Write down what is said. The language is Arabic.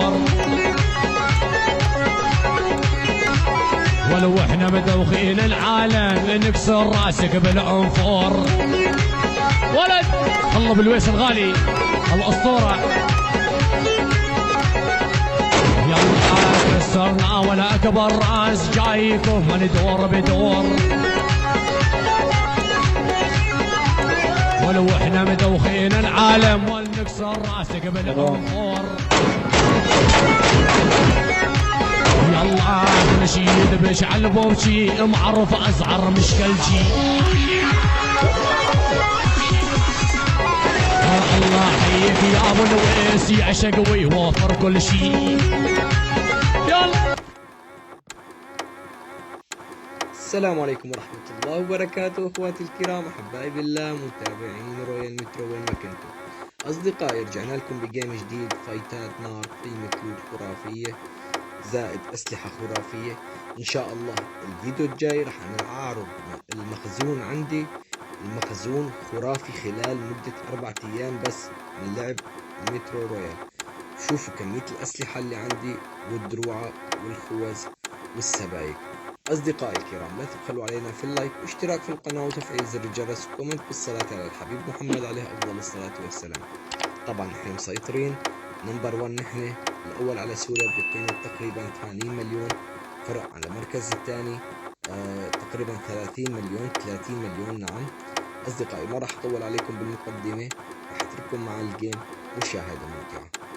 الدور. ولو احنا مدوخين العالم نكسر راسك بالعنفور. ولد الله بالويس الغالي الاسطوره. يلا كسرنا ولا اكبر راس جايكم ندور بدور. ولو احنا مدوخين العالم ولنكسر راسك بالعنفور. يلا نشيد بشعل بوشي معروف ازعر مشكلتي. الله حيك يا ابو الويس يعشق ويوفر كل شيء. يلا. السلام عليكم ورحمة الله وبركاته اخواتي الكرام احبائي بالله متابعين رويال مترو وين ما كنتم. اصدقائي رجعنا لكم بجيم جديد فايتات نار قيمة لوت خرافية زائد اسلحة خرافية ان شاء الله. الفيديو الجاي راح نعرض المخزون عندي. المخزون خرافي خلال مدة 4 ايام بس من لعب مترو رويال. شوفوا كمية الاسلحة اللي عندي والدروع والخوذ والسبايك. أصدقائي الكرام لا تبخلوا علينا في اللايك واشتراك في القناة وتفعيل زر الجرس وكومنت بالصلاة على الحبيب محمد عليه أفضل الصلاة والسلام. طبعا نحن مسيطرين نمبر 1. نحن الأول على سوريا بقيمة تقريبا 80 مليون. فرق على المركز الثاني تقريبا 30 مليون نعم. أصدقائي ما راح أطول عليكم بالمقدمة، راح أترككم مع الجيم والمشاهدة ممتعة.